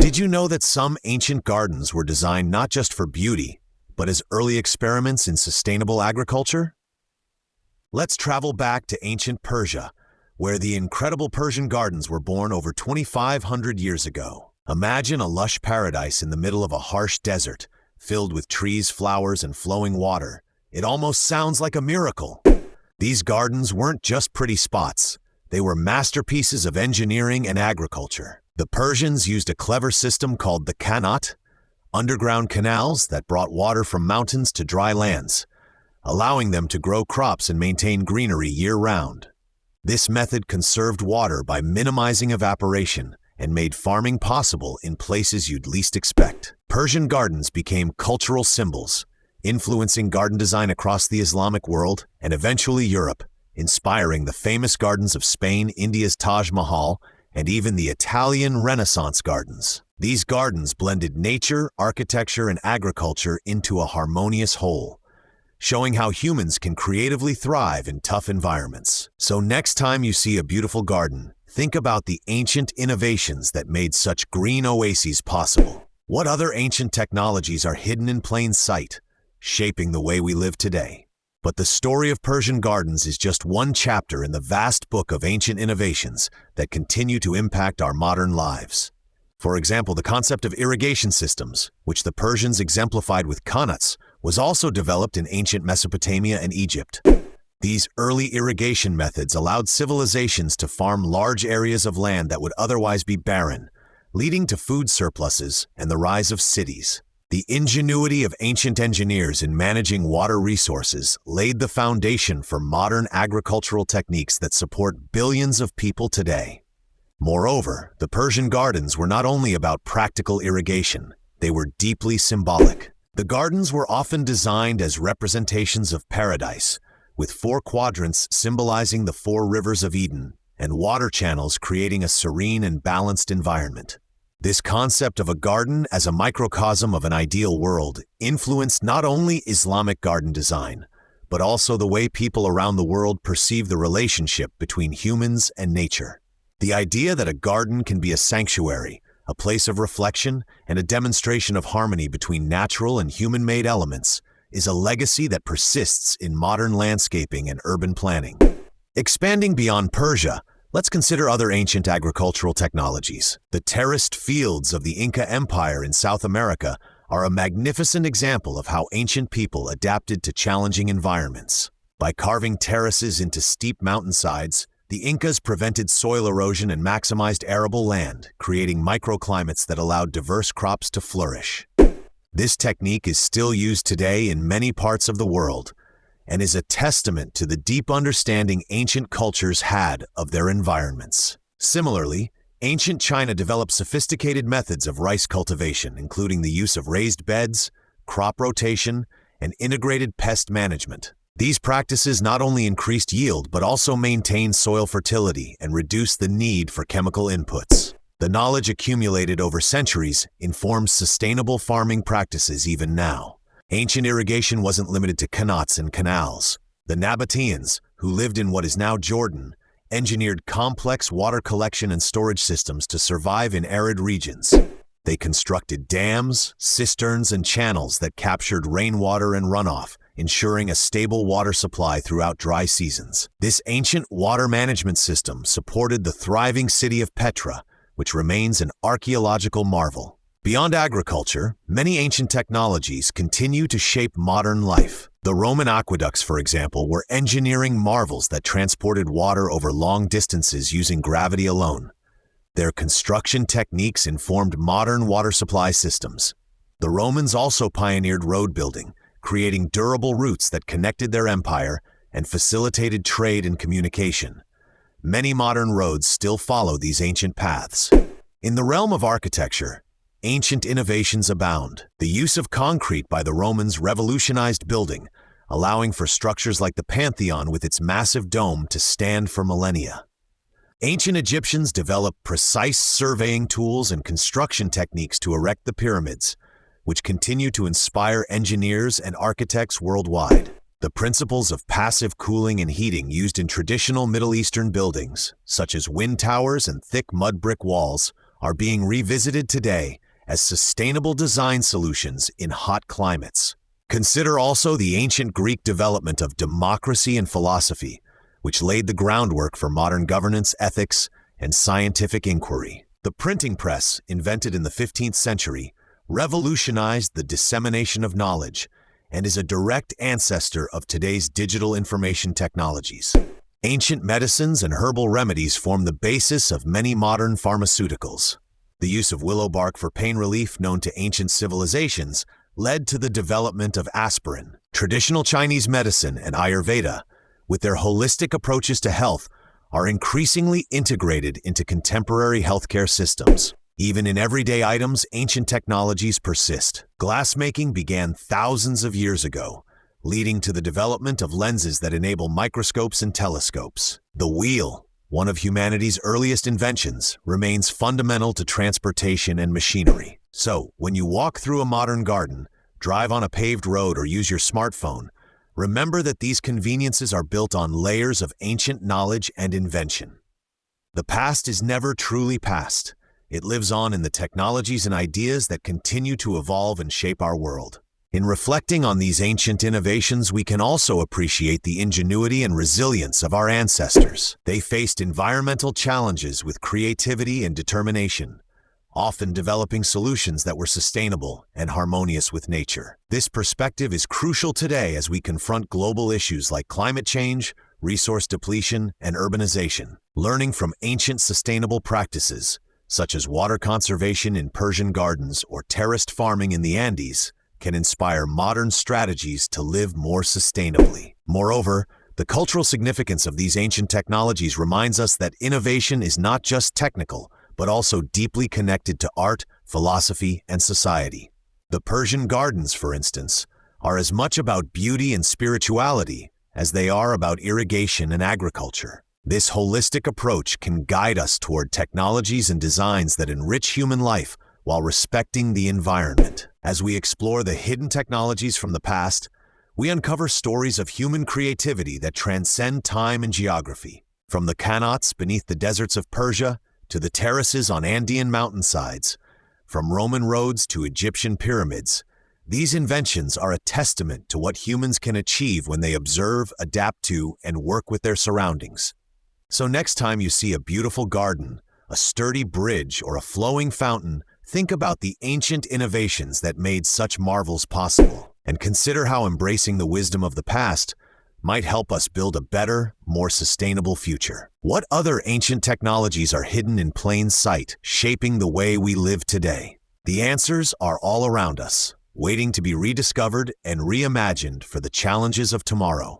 Did you know that some ancient gardens were designed not just for beauty, but as early experiments in sustainable agriculture? Let's travel back to ancient Persia, where the incredible Persian Gardens were born over 2,500 years ago. Imagine a lush paradise in the middle of a harsh desert, filled with trees, flowers, and flowing water. It almost sounds like a miracle. These gardens weren't just pretty spots. They were masterpieces of engineering and agriculture. The Persians used a clever system called the qanat, underground canals that brought water from mountains to dry lands, allowing them to grow crops and maintain greenery year-round. This method conserved water by minimizing evaporation and made farming possible in places you'd least expect. Persian gardens became cultural symbols, influencing garden design across the Islamic world and eventually Europe, inspiring the famous gardens of Spain, India's Taj Mahal, and even the Italian Renaissance gardens. These gardens blended nature, architecture, and agriculture into a harmonious whole, showing how humans can creatively thrive in tough environments. So next time you see a beautiful garden, think about the ancient innovations that made such green oases possible. What other ancient technologies are hidden in plain sight, shaping the way we live today? But the story of Persian gardens is just one chapter in the vast book of ancient innovations that continue to impact our modern lives. For example, the concept of irrigation systems, which the Persians exemplified with qanats, was also developed in ancient Mesopotamia and Egypt. These early irrigation methods allowed civilizations to farm large areas of land that would otherwise be barren, leading to food surpluses and the rise of cities. The ingenuity of ancient engineers in managing water resources laid the foundation for modern agricultural techniques that support billions of people today. Moreover, the Persian gardens were not only about practical irrigation, they were deeply symbolic. The gardens were often designed as representations of paradise, with 4 quadrants symbolizing the 4 rivers of Eden and water channels creating a serene and balanced environment. This concept of a garden as a microcosm of an ideal world influenced not only Islamic garden design, but also the way people around the world perceive the relationship between humans and nature. The idea that a garden can be a sanctuary, a place of reflection, and a demonstration of harmony between natural and human-made elements is a legacy that persists in modern landscaping and urban planning. Expanding beyond Persia, let's consider other ancient agricultural technologies. The terraced fields of the Inca Empire in South America are a magnificent example of how ancient people adapted to challenging environments. By carving terraces into steep mountainsides, the Incas prevented soil erosion and maximized arable land, creating microclimates that allowed diverse crops to flourish. This technique is still used today in many parts of the world, and is a testament to the deep understanding ancient cultures had of their environments. Similarly, ancient China developed sophisticated methods of rice cultivation, including the use of raised beds, crop rotation, and integrated pest management. These practices not only increased yield but also maintained soil fertility and reduced the need for chemical inputs. The knowledge accumulated over centuries informs sustainable farming practices even now. Ancient irrigation wasn't limited to qanats and canals. The Nabateans, who lived in what is now Jordan, engineered complex water collection and storage systems to survive in arid regions. They constructed dams, cisterns, and channels that captured rainwater and runoff, ensuring a stable water supply throughout dry seasons. This ancient water management system supported the thriving city of Petra, which remains an archaeological marvel. Beyond agriculture, many ancient technologies continue to shape modern life. The Roman aqueducts, for example, were engineering marvels that transported water over long distances using gravity alone. Their construction techniques informed modern water supply systems. The Romans also pioneered road building, creating durable routes that connected their empire and facilitated trade and communication. Many modern roads still follow these ancient paths. In the realm of architecture, ancient innovations abound. The use of concrete by the Romans revolutionized building, allowing for structures like the Pantheon with its massive dome to stand for millennia. Ancient Egyptians developed precise surveying tools and construction techniques to erect the pyramids, which continue to inspire engineers and architects worldwide. The principles of passive cooling and heating used in traditional Middle Eastern buildings, such as wind towers and thick mud brick walls, are being revisited today as sustainable design solutions in hot climates. Consider also the ancient Greek development of democracy and philosophy, which laid the groundwork for modern governance, ethics, and scientific inquiry. The printing press, invented in the 15th century, revolutionized the dissemination of knowledge and is a direct ancestor of today's digital information technologies. Ancient medicines and herbal remedies form the basis of many modern pharmaceuticals. The use of willow bark for pain relief, known to ancient civilizations, led to the development of aspirin. Traditional Chinese medicine and Ayurveda, with their holistic approaches to health, are increasingly integrated into contemporary healthcare systems. Even in everyday items, ancient technologies persist. Glassmaking began thousands of years ago, leading to the development of lenses that enable microscopes and telescopes. The wheel, one of humanity's earliest inventions, remains fundamental to transportation and machinery. So, when you walk through a modern garden, drive on a paved road, or use your smartphone, remember that these conveniences are built on layers of ancient knowledge and invention. The past is never truly past. It lives on in the technologies and ideas that continue to evolve and shape our world. In reflecting on these ancient innovations, we can also appreciate the ingenuity and resilience of our ancestors. They faced environmental challenges with creativity and determination, often developing solutions that were sustainable and harmonious with nature. This perspective is crucial today as we confront global issues like climate change, resource depletion, and urbanization. Learning from ancient sustainable practices, such as water conservation in Persian gardens or terraced farming in the Andes, can inspire modern strategies to live more sustainably. Moreover, the cultural significance of these ancient technologies reminds us that innovation is not just technical, but also deeply connected to art, philosophy, and society. The Persian Gardens, for instance, are as much about beauty and spirituality as they are about irrigation and agriculture. This holistic approach can guide us toward technologies and designs that enrich human life while respecting the environment. As we explore the hidden technologies from the past, we uncover stories of human creativity that transcend time and geography. From the qanats beneath the deserts of Persia to the terraces on Andean mountainsides, from Roman roads to Egyptian pyramids, these inventions are a testament to what humans can achieve when they observe, adapt to, and work with their surroundings. So next time you see a beautiful garden, a sturdy bridge, or a flowing fountain, think about the ancient innovations that made such marvels possible, and consider how embracing the wisdom of the past might help us build a better, more sustainable future. What other ancient technologies are hidden in plain sight, shaping the way we live today? The answers are all around us, waiting to be rediscovered and reimagined for the challenges of tomorrow.